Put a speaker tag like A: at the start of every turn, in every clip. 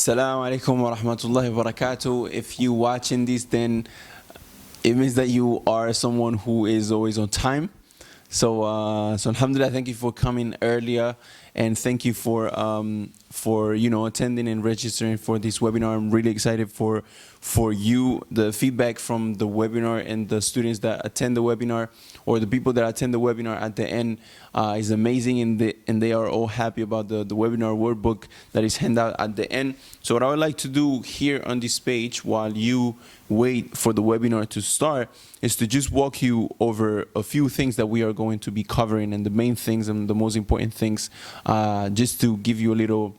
A: Assalamu alaikum wa rahmatullahi wa barakatuh. If you watching this, then it means that you are someone who is always on time. So alhamdulillah, thank you for coming earlier, and thank you for attending and registering for this webinar. I'm really excited for you, the feedback from the webinar and the students that attend the webinar, or the people that attend the webinar at the end is amazing, and they are all happy about the webinar workbook that is handed out at the end. So what I would like to do here on this page while you wait for the webinar to start is to just walk you over a few things that we are going to be covering, and the main things and the most important things, just to give you a little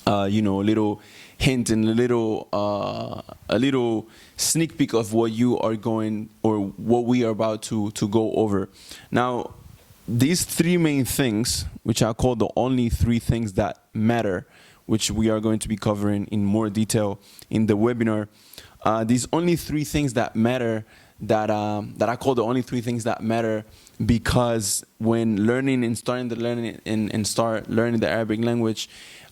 A: a little hint and a little sneak peek of what you are going, or what we are about to go over. Now, these three main things, which I call the only three things that matter, which we are going to be covering in more detail in the webinar. These only three things that matter, that I call the only three things that matter, because when learning and starting the learning and start learning the Arabic language,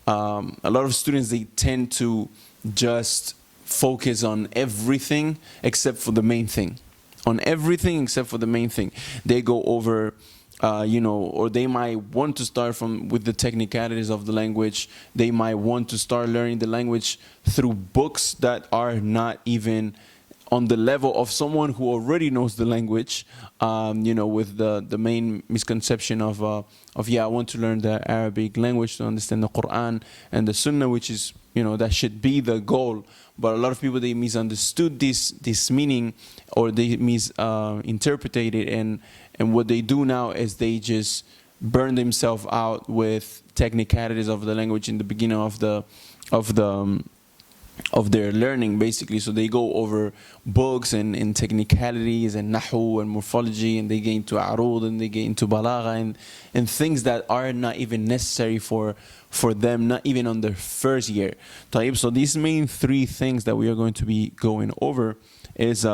A: a lot of students, they tend to just focus on everything except for the main thing. On everything except for the main thing. They go over, or they might want to start with the technicalities of the language. They might want to start learning the language through books that are not even on the level of someone who already knows the language, with the main misconception of I want to learn the Arabic language to understand the Quran and the Sunnah, which is, that should be the goal. But a lot of people, they misunderstood this meaning, or they misinterpreted it, and what they do now is they just burn themselves out with technicalities of the language in the beginning of their learning, basically. So they go over books and technicalities and nahu and morphology, and they get into arud, and they get into balagha and things that are not even necessary for them, not even on their first year. So these main three things that we are going to be going over is,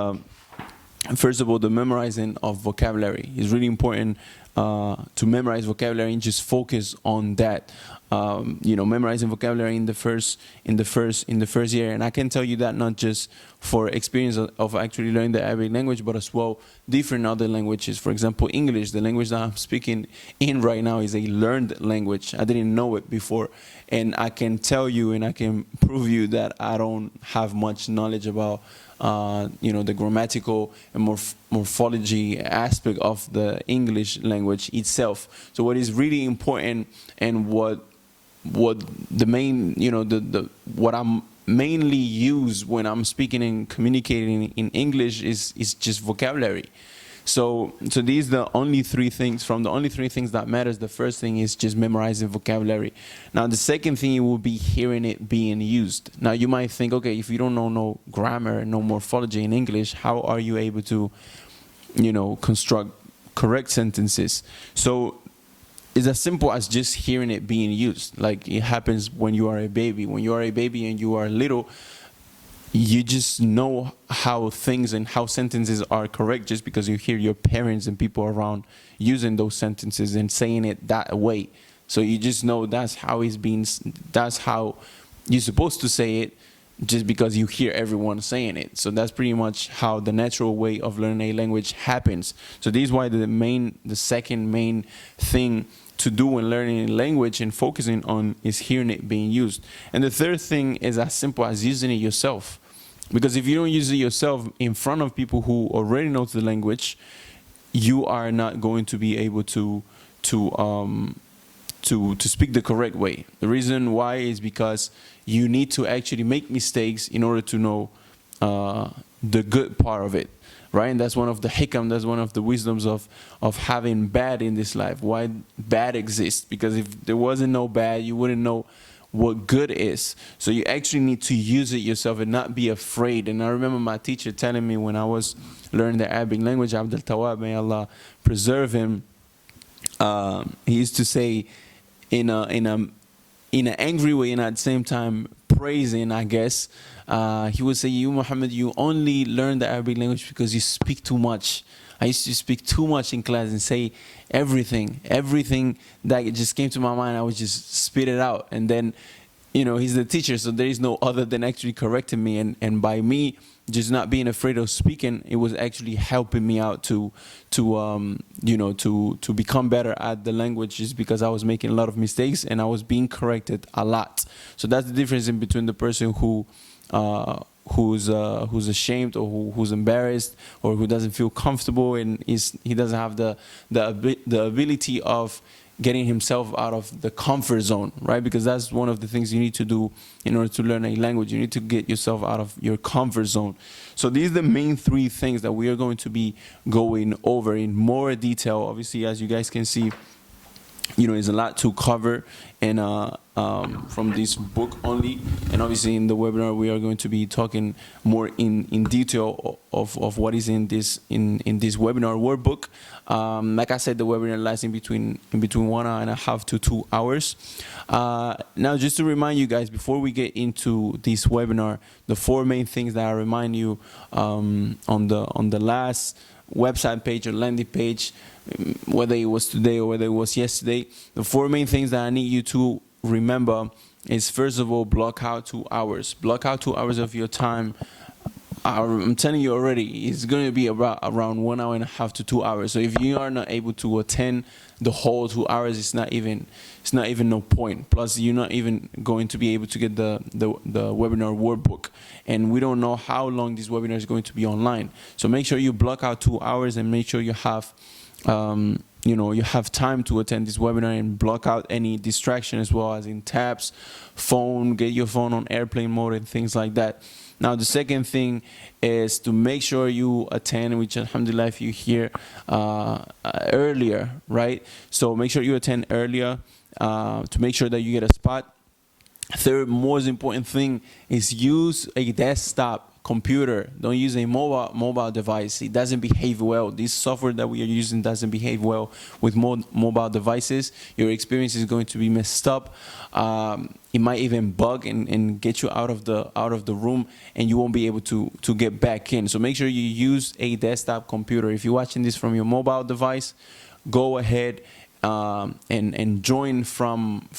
A: first of all, the memorizing of vocabulary. It's really important to memorize vocabulary and just focus on that. Memorizing vocabulary in the first year. And I can tell you that not just for experience of actually learning the Arabic language, but as well different other languages. For example, English, the language that I'm speaking in right now, is a learned language. I didn't know it before, and I can tell you and I can prove you that I don't have much knowledge about the grammatical and morphology aspect of the English language itself. So what is really important, and what the main, what I'm mainly use when I'm speaking and communicating in English is just vocabulary. So these are the only three things. From the only three things that matters, the first thing is just memorizing vocabulary. Now, the second thing, will be hearing it being used. Now, you might think, okay, if you don't know no grammar, no morphology in English, how are you able to, construct correct sentences? So it's as simple as just hearing it being used. Like it happens when you are a baby. When you are a baby and you are little, you just know how things and how sentences are correct just because you hear your parents and people around using those sentences and saying it that way. So you just know that's how that's how you're supposed to say it, just because you hear everyone saying it. So that's pretty much how the natural way of learning a language happens. So this is why the second main thing to do when learning a language and focusing on is hearing it being used. And the third thing is as simple as using it yourself. Because if you don't use it yourself in front of people who already know the language, you are not going to be able to speak the correct way. The reason why is because you need to actually make mistakes in order to know the good part of it, right? And that's one of the hikam, that's one of the wisdoms of having bad in this life. Why bad exists? Because if there wasn't no bad, you wouldn't know what good is. So you actually need to use it yourself and not be afraid. And I remember my teacher telling me when I was learning the Arabic language, Abdul Tawab, may Allah preserve him, he used to say in an angry way and at the same time praising, I guess, he would say, you Muhammad, you only learn the Arabic language because you speak too much. I used to speak too much in class and say everything that just came to my mind, I would just spit it out. And then he's the teacher, so there is no other than actually correcting me. And by me just not being afraid of speaking, it was actually helping me out to become better at the language, just because I was making a lot of mistakes and I was being corrected a lot. So that's the difference in between the person who's ashamed, or who's embarrassed, or who doesn't feel comfortable, and he doesn't have the ability of getting himself out of the comfort zone, right? Because that's one of the things you need to do in order to learn a language. You need to get yourself out of your comfort zone. So these are the main three things that we are going to be going over in more detail. Obviously, as you guys can see, there's a lot to cover, and from this book only, and obviously in the webinar we are going to be talking more in detail of what is in this webinar workbook. Like I said, the webinar lasts in between 1.5 to 2 hours. Now, just to remind you guys, before we get into this webinar, the 4 main things that I remind you on the last website page or landing page, whether it was today or whether it was yesterday, the 4 main things that I need you to remember is, first of all, block out 2 hours. Block out 2 hours of your time. I'm telling you already, it's going to be around 1.5 to 2 hours. So if you are not able to attend the whole 2 hours, it's not even no point. Plus, you're not even going to be able to get the webinar workbook, and we don't know how long this webinar is going to be online. So make sure you block out 2 hours, and make sure you have you have time to attend this webinar, and block out any distraction, as well as in tabs, phone, get your phone on airplane mode and things like that. Now, the second thing is to make sure you attend, which alhamdulillah if you here earlier, right? So make sure you attend earlier to make sure that you get a spot. Third most important thing is use a desktop computer. Don't use a mobile device. It doesn't behave well. This software that we are using doesn't behave well with mobile devices. Your experience is going to be messed up. It might even bug and get you out of the room, and you won't be able to get back in. So make sure you use a desktop computer. If you're watching this from your mobile device, go ahead and join from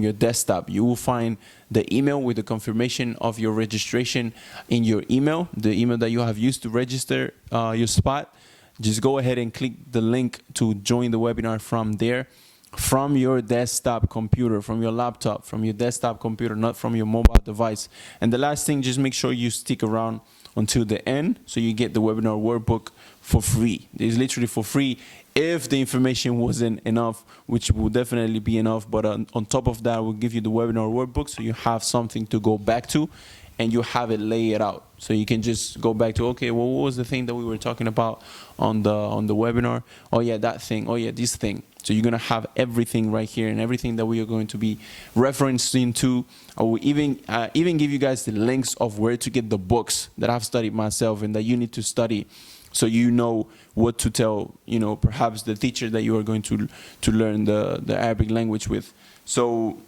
A: your desktop. You will find the email with the confirmation of your registration in your email, the email that you have used to register your spot. Just go ahead and click the link to join the webinar from there, from your desktop computer, from your laptop, from your desktop computer, not from your mobile device. And the last thing, just make sure you stick around until the end, so you get the webinar workbook for free. It's literally for free. If the information wasn't enough, which will definitely be enough, but on top of that, we'll give you the webinar workbook, so you have something to go back to, and you have it laid out, so you can just go back to, okay, well, what was the thing that we were talking about on the webinar? Oh yeah, that thing. Oh yeah, this thing. So you're gonna have everything right here, and everything that we are going to be referencing to. I will even give you guys the links of where to get the books that I've studied myself and that you need to study, so you know what to tell, perhaps the teacher that you are going to learn the Arabic language with. So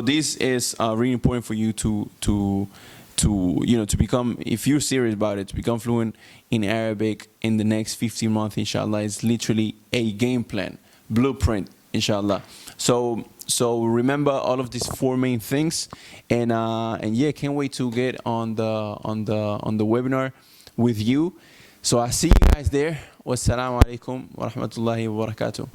A: this is really important for you to become, if you're serious about it, to become fluent in Arabic in the next 15 months, inshallah. It's literally a game plan, blueprint, inshallah. So remember all of these 4 main things, and yeah, can't wait to get on the webinar with you. So I see you guys there. Wassalamu alaikum wa rahmatullahi wa barakatuh.